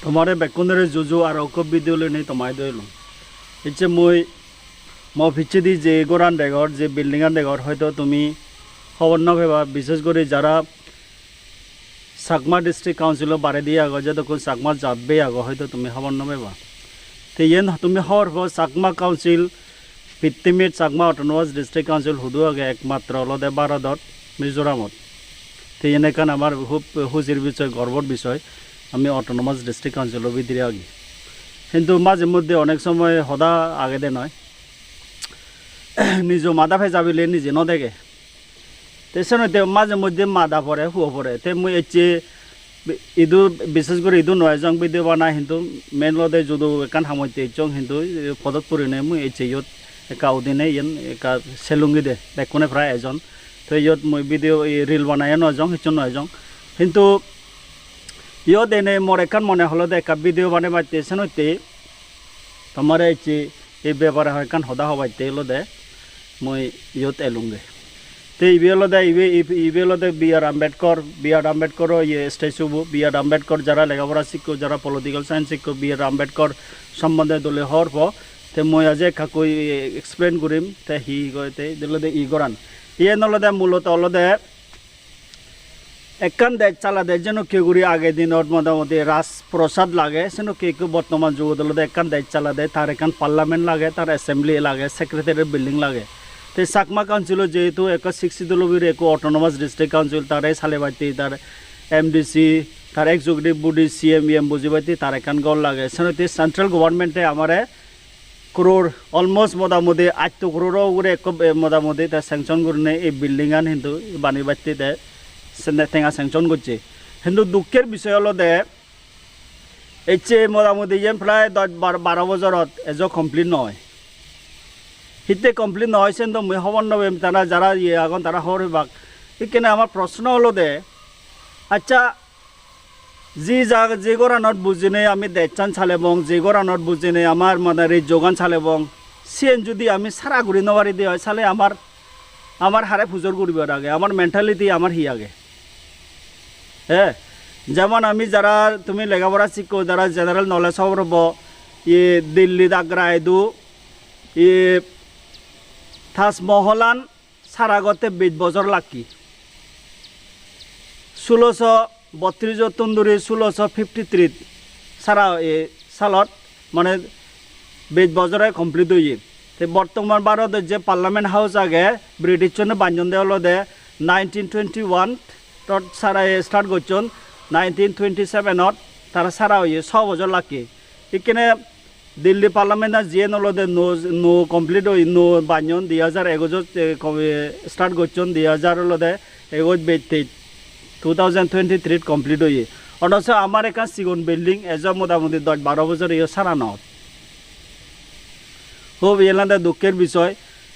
তোমাৰে বেকুনেৰে যুজু আৰু অকপ ভিডিঅ'লৈ নি তোমাই দৈলো ইচ্ছে মই ভিচ্ছেদি যে গোরান ডেগর যে বিল্ডিংয়ার ডেগর হয়তো তুমি খবর না পেবা বিশেষ করে যারা চাকমা ডিস্ট্রিক্ট কাউন্সিলর বারে দিয়ে আগো যে তখন চাকমা যাবে আগো হয়তো তুমি খবর না পেবা তো ইয়েন তুমি খবর পাও চাকমা কাউন্সিল পিতৃমিট চাকমা অটোনমাস ডিস্ট্রিক্ট কাউন্সিল হুদু আগে একমাত্র অলদে ভারতত মিজোরামত তো এনেকান আমার খুব খুশির বিষয় গর্বর বিষয় আমি অটোনমাস ডিস্ট্রিক্ট কাউন্সিলর ভিতরে আগে কিন্তু মাঝে মধ্যে অনেক সময় সদা আগে দে নয় নিজ মাদা ফে যাবিলে নিজে নদেগে তেসনতে মাঝে মধ্যে মাদা পড়ে হুয়া পড়ে তে মুই এচে ইদু বিশেষ করে ইদু নয় জং ভিডিও বানা কিন্তু মেন লদে যদু একান হামইতে জং কিন্তু পদত পরিনে মুই এচে ইয়ত একা উদিনে ইয়েন একা সেলুঙ্গি দে বেকুনে প্রায় এজন তো ইয়ত মুই ভিডিও রিল বানায় নয় জং হিচন নয় জং কিন্তু ইয়ত এনে মোর একান মনে হলো দে একা ভিডিও বানাই বাইতে সেনতে তোমার এচে এই ব্যাপারে হয় কান সদা হবাইতে এলো দে মই ইয়ত এলুঙ্গে তো ইবেলদে বি আর আম্বেদকর ইয়ে স্ট্যাচু বি আর আম্বেদকর যারা লেখাপড়া শিক্ষক যারা পলিটিক্যাল সায়েন্স শিক্ষক বি আর আম্বেদকর সম্বন্ধে দলে হওয়ার পর তে মই আজি কাকৈ এক্সপ্লেইন করিম তে হি গতে দিলদে ই গরান ইয়ে নলদে মূলত অলদে একান দেশ চালা দেশ যেন কেগুড়ি আগে দিনত মোটামুটি রাজপ্রসাদ লাগে সেন কে বর্তমান যুগ দলদে একান দেশ চালা দেয় তার একান পার্লামেন্ট লাগে তার অ্যাসেম্বলি লাগে সেক্রেটারিয়েট বিল্ডিং লাগে তো চাকমা কাউন্সিল যেহেতু এক 60 দলবির এক অটোনমাস ডিস্ট্রিক্ট কাউন্সিল তারে সালেবাইতে তার এমডিসি তার এক্সিকিউটিভ বডি সিএম বুঝিবাইতে তার একান গল লাগে সেনতে সেন্ট্রাল গভর্নমেন্টে আমারে ক্রোর অলমোস্ট মোটামুটি 8 ক্রোড় করে এক মোটামুটি তার স্যাংশন করে এই বিল্ডিং আন কিন্তু বানিবাইতে দেয় টেঙা স্যাংশন করছে কিন্তু দুঃখের বিষয় হলো দে এচে মোটামুটি যেন প্রায় 10-12 বছরত এজ কমপ্লিট নয় হিতে কমপ্লিট নহয়ছে তো মই খবর নবেম তারা যারা ইয়ে আগন তারা খবর হইবাক এখানে আমার প্রশ্ন হলো দে আচ্ছা যে গোরানত বুঝিনে আমি দেশান চালেবং যে গোরানত বুঝিনে আমার মানে যোগান চালেবং সেন যদি আমি সারা ঘুরি নবারি দিয়ে হয় চালে আমার হারে ফুজর করিব আগে আমার মেন্টালিটি আমার হি আগে হ্যাঁ যেমন আমি যারা তুমি লেখাপড়া শিখো যারা জেনারেল নলেজ খবর হব ই দিল্লি আগ্রা এদু ই তাজমহলান সারাগতে 20 বছর লাগি 1632 তন্দুরি 1653 সারা সালত মানে 20 বছরে কমপ্লিট হয়ে তো বর্তমান ভারতের যে পার্লামেন্ট হাউস আগে ব্রিটিশ জন্য বাঞ্জন দেওয়া হলো দে 1921 তত সারা স্টার্ট করছেন 1927 তারা সারা হয়ে 6 বছর লাগে এখানে দিল্লি পার্লামেন্ট যে নলদে নো কমপ্লিট হই নো বাঞ্জন 2011 স্টার্ট করছেন 2011 2023 কমপ্লিট হয়ে অথচ আমার এখান সিগুন বিল্ডিং এজ মোটামুটি 10-12 বছর ইয়ে সারা নয় খুব এলাদা দুঃখের বিষয়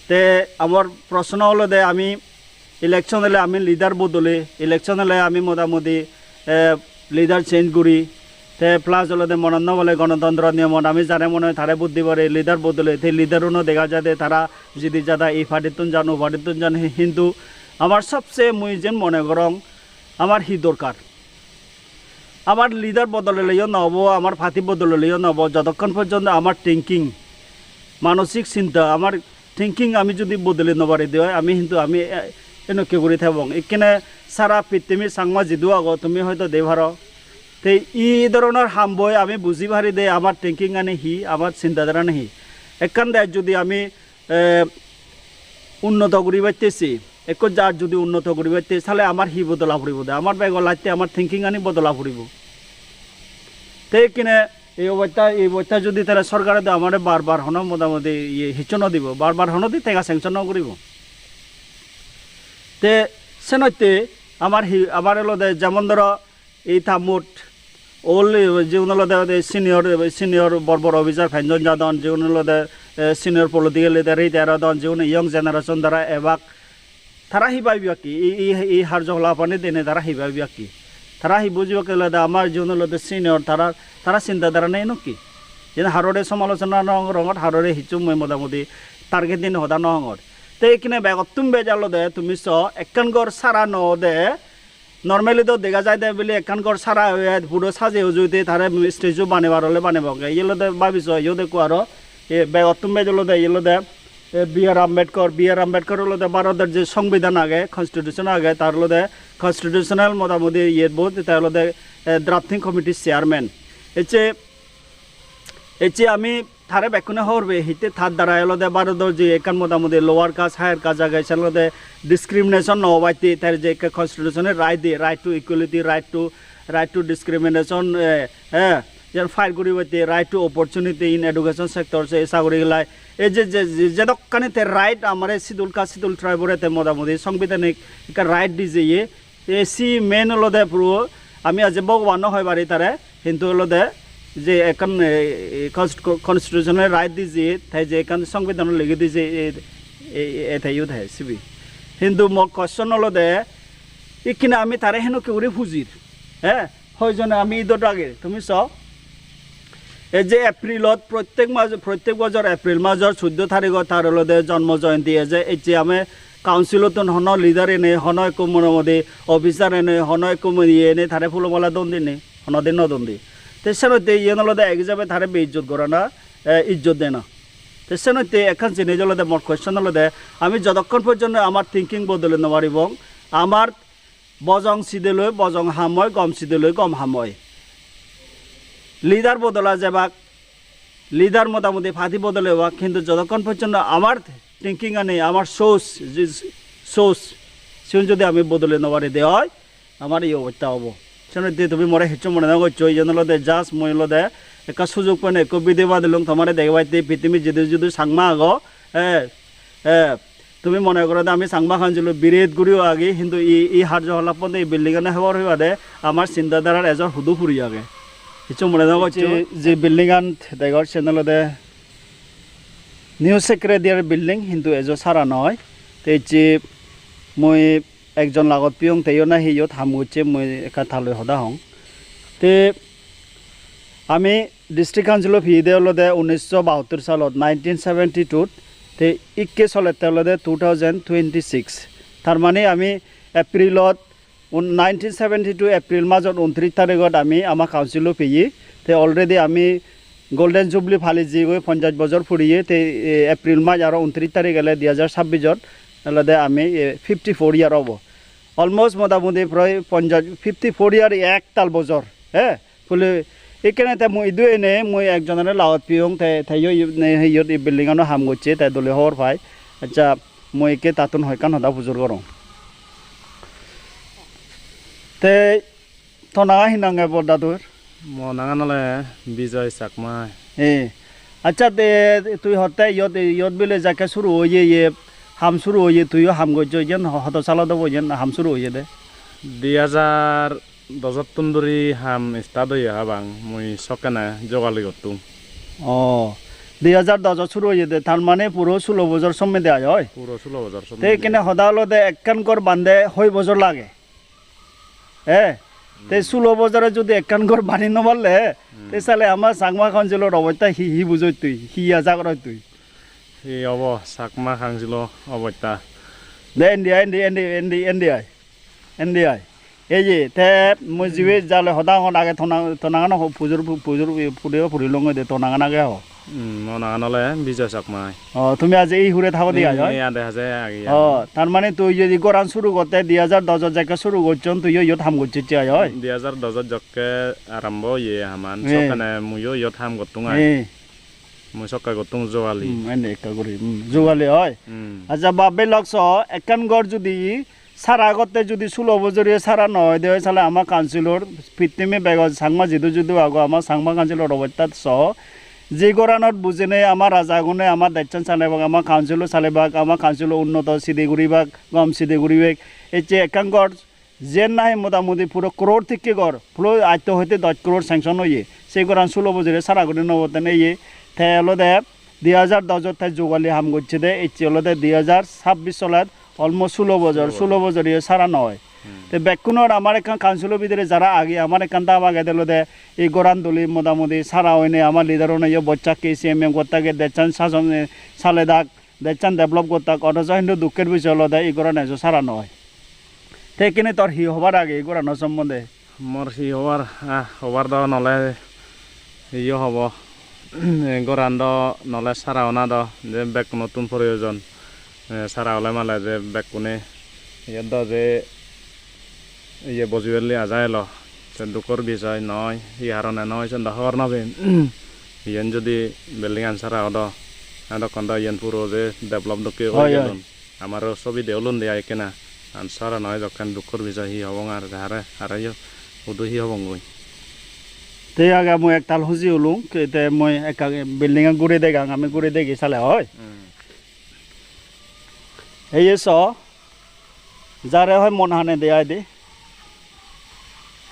তে আমার প্রশ্ন হলো দে আমি ইলেকশন হলে আমি লিডার বদলে ইলেকশন হলে আমি মোটামুটি লিডার চেঞ্জ করি তে প্লাস হলো দে মনন্য বলে গণতন্ত্র নিয়মত আমি যারে মনে হয় তারে বুদ্ধি পারে লিডার বদলে তে লিডারও দেখা যায় তারা যদি যাদা এই পার্টিতুন জানো পার্টিতুন জানে কিন্তু আমার সবচেয়ে মুই যেন মনে করং আমার হি দরকার আমার লিডার বদলেলেও নহব আমার পার্টি বদলেলেও নহব যতক্ষণ পর্যন্ত আমার থিঙ্কিং মানসিক চিন্তা আমার থিঙ্কিং আমি যদি বদলে নবারি দিও আমি কিন্তু আমি এনেকে করে থাকবো এখানে সারা পৃথিবীর সাংমা যিদু আগো তুমি হয়তো দেভার তো এই ধরনের হাম বই আমি বুঝি পারি দে আমার থিঙ্কিং আনি হি আমার চিন্তাধারা নেহি এখান দেয় যদি আমি উন্নত করি পাইতেছি এক যার যদি উন্নত করি পাইতে তাহলে আমার হি বদলা ফুরিব দে আমার ব্যাগ লাগতে আমার থিঙ্কিং আনি বদলা ফুরিব তো এখানে এই অবস্থা যদি তারা সরকারে আমার বারবার হন মোটামুটি ইয়ে হিচন দিব বারবার হন দি টেঙা স্যাংশন করব তে সেনতে আমার হলো যেমন ধরো এই থামুট ওল যেগুলো সিনিয়র বড় অফিসার ফেঞ্জন যাদন যেগুলো সিনিয়র পলিটিক্যাল লিডার এই তেরো দন যেগুলো ইয়ং জেনারেশন দ্বারা এবাক তারা হিবাবি কি এই হার জহলা পানি দেনে তারা হিবাবি কি তারা হি বুঝিব কেলে আমার যেগুলো সিনিয়র তারা চিন্তাধারা নেই নাকি যেন হাররে সমালোচনা রঙত হাররে হিচু মই মোটামুটি টার্গেট দিন হদা নহর তো এইখানে ব্যাগত তুমি বেজালো দে তুমি চ একান গড় সারা ন দে নর্মালি তো দেখা যায় দে বলে একখান ঘর সারা হয়ে পুরো সাজে যদি তারে স্টেজু বানিবার হলে বানিব ইয়েলো দে ভাবিছ ইয়ে দেখো আরো এ অতুম বেজলো দে ইয়েলো দে বি আর আম্বেদকর হলো দে ভারতের যে সংবিধান আগে কনস্টিটিউশন আগে তার হলো দে কনস্টিটিউশনাল মোটামুটি ইয়ে বোধ তার হলো দে ড্রাফটিং কমিটির চেয়ারম্যান এচে আমি থারে বেকুনে হরবে হিতে থার দ্বারা হলো দে ভারতের যে এখান মোটামুটি লোয়ার কাস্ট হায়ার কাস্ট আগে সেগুলো দে ডিসক্রিমিনেশন নবাইতে তার যে কনস্টিটিউশনের রাইট দিয়ে right to equality right to discrimination হ্যাঁ যেন ফাইল করি বইতে right to opportunity in education sector সে এসা করি গেলাই এই যে দোকানে তে রাইট আমার শিডুল ট্রাইবরে তে মোটামুটি সাংবিধানিক একটা রাইট দি যে সি মেন হলো দে পুরো আমি আজ ভগবান হয় বাড়ি তারে কিন্তু হলো দে যে এখন কনস্টিটিউশনের রাইট দি যে তাই যে এখন সংবিধান লিখে দি যে এটাইও থাকে সিবি কিন্তু মোৰ কোশ্চন হলো দে এইখানে আমি তারে হেন কেউরে ফুজির হ্যাঁ হয়জনে আমি ঈদর আগে তুমি চাও এই যে এপ্রিলত প্রত্যেক বছর এপ্রিল মাসের 14 তারিখত তার হলো দে জন্ম জয়ন্তী যে এই যে আমি কাউন্সিলত হন লিডার এনে হন একো মোটামুটি অফিসার এনে হন একো এনে তারে ফুলমালা দন্দি নে হনদিন নদন্দি তেসনতে ইয়ে হলো দে এক হিসাবে তারে বেইজ্জত করে না ইজ্জত দেয় না তেসনতে এখন জিনিস হলো দে মোর কোয়েশ্চন হলো দে আমি যতক্ষণ পর্যন্ত আমার থিঙ্কিং বদলে নেওয়ারিব আমার বজং সিদেলৈ বজং হাময় গম সিদেলৈ গম হাময় লিডার বদলা যাবাক লিডার মোটামুটি ফাঁতি বদলে হওয়া কিন্তু যতক্ষণ পর্যন্ত আমার থিঙ্কিং আনে আমার সোর্স সেন যদি আমি বদলে নেওয়ারে দেওয়া হয় আমার এই অবস্থা হব সেনে তুমি মরে হেঁচো মনে না করছো এই জন্য দে জাস্ট মই হলো দে একটা সুযোগ পানে এক বিদে বা দিলাম তোমার দেখবাইতে পৃথিবী যদি সাংমা আগ তুমি মনে করো আমি সাংমা খানছিল বিরেত গুড়িও আগে কিন্তু ই হার জহলা পর্যন্ত এই বিল্ডিং এনে হওয়ার হইবা দে আমার চিন্তাধারার এজন হুদু ফুরি আগে কিছু মনে না করছি যে বিল্ডিং আন দেখার চ্যানেল দে নিউ সেক্রেটারিয়ার বিল্ডিং কিন্তু এজো সারা নয় তো যে মই একজন লাগত পিয়ং তেও না হিয়ত হামুচ্ছে মই একা থালৈ সদা হং তে আমি ডিস্ট্রিক্ট কাউন্সিল ফি দে হলো দে 1972 সালত 1972 তে ইকে চলে তেলে দে 2026 তার মানে আমি এপ্রিলত 1972 এপ্রিল মাসত 29 তারিখত আমি আমার কাউন্সিল ফিয়ে তে অলরেডি আমি গোল্ডেন জুবলি ফালি যে 50 বছর ফুরিয়ে তে এপ্রিল মাস আর 29 তারিখ গেলে 2026 তাহলে আমি 54 ইয়ার হব অলমোস্ট মোটামুটি প্রায় 54 ইয়ার একতাল বছর হ্যাঁ ফুলে এখানে তাই মই ইদু এনে মই একজনের লাওত পিয়ং তাইও হিয়ত এই বিল্ডিং আনো হাম করছে তাই দলে হওয়ার পাই আচ্ছা মই একে তাতুন হয়কান হদা পুজোর করো তে থনাঙা হিনাঙে বরদাদুর মনাঙা নলে বিজয় চাকমা আচ্ছা তে তুই হতে ইয়ত বিলে যাকে শুরু হয়ে ইয়ে হাম শুরু হয়ে তুইও হাম করছো যেন হত চালা দেবো যেন হাম শুরু হয়ে দে 2010 ধরি হাম স্টার্ট হয়ে হাবাং মুই সকানে জগালি করতুম 2010 শুরু হয়ে দে তার মানে পুরো 16 বছর সময় দেওয়া হয় পুরো 16 বছর সময় তে কেনে হদা হলো দে একখান কর বান্ধে 6 বছর লাগে তে 16 বছরে যদি একখান ঘর বানি নবললে তে সালে আমার সাংমা কাউন্সিলর অবস্থা হি বুঝই তুই হি আজা কর তুই হি অব চাকমা কাউন্সিল অবস্থা দে এনডিআই এই যে তে মই জিবে জালে হদা হন আগে থনাঙা পুজোর ফুরি লং দে থনাঙা আগে হ মনাঙা নলে বিজয় চাকমা তুমি আজ এই হুরে থাকো দিয়া তার মানে তুই যদি গোরান শুরু করতে 2010 যাকে শুরু করছন তুই ইয়ত হাম করছিস হয় 2010 যকে আরম্ভ ইয়ে হামান সকানে মুইও ইয়ত হাম করতুং মই সকা করতুং জোগালি এনে একটা করি জোগালি হয় আচ্ছা বাবে লগছ একখান ঘর যদি সারা আগতে যদি 16 বছরে সারা নয় দেয় তাহলে আমার কাউন্সিলর পৃথিবী বেগ সাংমা যদি আগো আমার সাংমা কাউন্সিলর অবস্থা সহ যে গরানত বুঝে নেই আমার রাজাগুনে আমার দায়িত্ব চালাইবাক আমার কাউন্সিলর চালাইবাক আমার কাউন্সিলর উন্নত সিদেগুড়িবাক গম সিদেগুড়িবাক এই যে একাঙ্গর যে নাই মোটামুটি পুরো ক্রোড় থেকে গড় পুরো আয়ত্ত হইতে 10 ক্রোড় স্যাংশন হইয়ে সেই গরান 16 বছরে সারা করে নবতেন এই তে হলো দে 2010 তাই যোগালি হাম করছে দে এই হলো দে 2026 চলাত অলমোস্ট 16 বছর ইয়ে সারা নয় তো বেকুনোর আমার এখান কাউন্সিলের ভিতরে যারা আগে আমার এখান দাম আগে দিল দে এই গোরান দলি মোটামুটি সারা হয়নি আমার লিডারও নেই বচ্চা KCMM করতে দেখছেন শাসন সালে দাগ দেখছেন ডেভেলপ করতে অথচ কিন্তু দুঃখের বিষয় হলো দে এই গোরান এসো সারা নয় সেইখিনি তোর হি হবার আগে গোরানোর সম্বন্ধে মোর সি হবার দ নলে ইয়ে হব গোরান দ নলে সারা অনা দ যে বেগ নতুন প্রয়োজন সারা হলে মালে যে বেগ কোনে ইয়ার দ যে ইয়ে বজুয়েলি আজাই ল সে দুঃখর বিষয় নয় ই হারণে নয় সে হওয়ার নবেন ইয়ান যদি বিল্ডিং আন সারা হদ কন্দ ইয়ান পুরো যে ডেভেলপ দকে আমার ছবি দেউলুন দিয়া কেনা আন সারা নয় যখন দুঃখর বিষয় হি হব আর হারে হারে উদু হি হব গই তে আগে মই এক তাল হুজি উলুং তে মই এক বিল্ডিং গুড়ি দেগাং আমি গুড়ি দেগি চালে হয় এই স যারে হয় মন হানে দেয় দি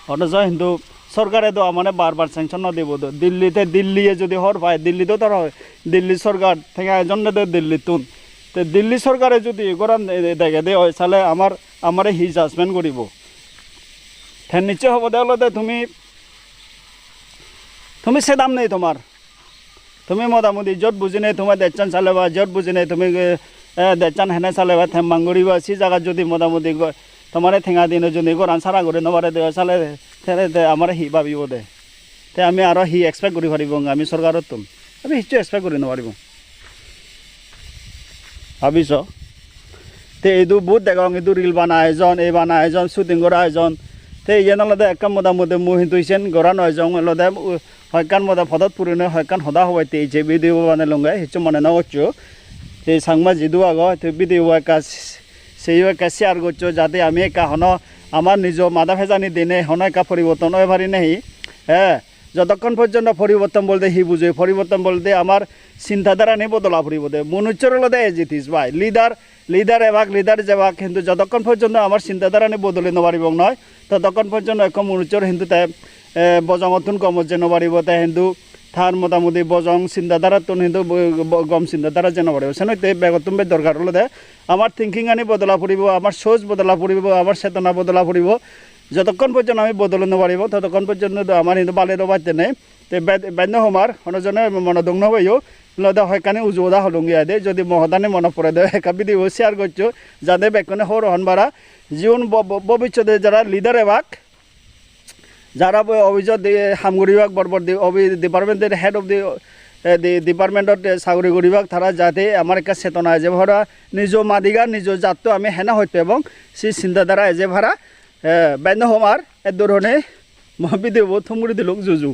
অথচ কিন্তু সরকারে তো মানে বারবার স্যাংশন দিব দিল্লিতে দিল্লিয়ে যদি হর পায় দিল্লিতেও তার হয় দিল্লি সরকার থেকে একজন দিল্লি তুন তো দিল্লি সরকারে যদি গোরান দেখে দে হয় তাহলে আমার হি জাজমেন্ট করিব ফের নিশ্চয় হব দেওয়ালে তুমি সে দাম নেই তোমার তুমি মোটামুটি যত বুঝি নেই তোমার দেড়চান চালাবা যত বুঝি নেই তুমি দেড়চান হেনে চালাবা থেম্বাং করিবা সি জায়গা যদি মোটামুটি তোমার ঠেঙা দিনে যদি গোরান সারা করে নবারে দেওয়া চালে আমার হি ভাবিব দে তে আমি আর হি এক্সপেক্ট করি পারিব আমি সরকারত তুম আমি হিচু এক্সপেক্ট করি নপারিব ভাবিছ তে এইটো বহুত দেখাওঁ এইটো রিল বানা এজন এই বানা এজন শুটিং করা এজন তে ইয়ান আলাদা একান মোটামুটি মোৰ কিন্তু ইছেন গৰা নহয় যাওঁ আলাদা হয়কান মোটা ফদত পুরনো হয়কান সদা হবাই তে যে ভিডিও মানে লঙ্গাই হিচু মানে নগরছো তে সাংমা জিদু আগ তে ভিডিও একা সেই একা শেয়ার করছো যাতে আমি একা হন আমার নিজ মাদা ভেজানি দিনে হন একা পরিবর্তন হয়ে পারি নেই হ্যাঁ যতক্ষণ পর্যন্ত পরিবর্তন বলতে হি বুঝে পরিবর্তন বলতে আমার চিন্তাধারা নেই বদলা ফুরিব দে মনুষ্যর হলো দে এজ ইট ইজ ভাই লিডার এবাক লিডার যেবাক কিন্তু যতক্ষণ পর্যন্ত আমার চিন্তাধারা নেই বদলে নপারিব নয় ততক্ষণ পর্যন্ত এক মনুষ্যর কিন্তু তাই বজঙতুন কমত যে নপারিব তাই কিন্তু থার মোটামুটি বজং চিন্তাধারাতুন কিন্তু গম চিন্তাধারা যে নপারিব সেনতে বেগতুন বে দরকার হলো দে আমার থিঙ্কিং আনি বদলা ফুরিব আমার সোচ বদলা ফুরিব আমার চেতনা বদলা ফুরিব যতক্ষণ পর্যন্ত আমি বদলে নপারিব ততক্ষণ পর্যন্ত আমার কিন্তু বালে রবাইতে নেই তো বান্য সমার অনজনে মনদং নবাইও লদা হয়কানে উজুদা হলুঙ্গিয়া দে যদি মহদানে মনে পড়ে দেয় একা ভিডিও শেয়ার করছো যাতে বেকনে হর হনবারা জীবন ভবিষ্যতে যারা লিডার এবাক যারা অভিযোগ হামগুড়ি বিভাগ বরবর ডিপার্টমেন্টের হেড অফ দি ডিপার্টমেন্টত চাকরি করিবাক তারা যাতে আমার একটা চেতনা এজে ভরা নিজ মাদিগার নিজ জাতটো আমি হেনা হইতো এবং সেই চিন্তাধারা এজে ভরা বান্য সমার এ ধরনে মই ভিডিও থমুরি দিলুক জুজু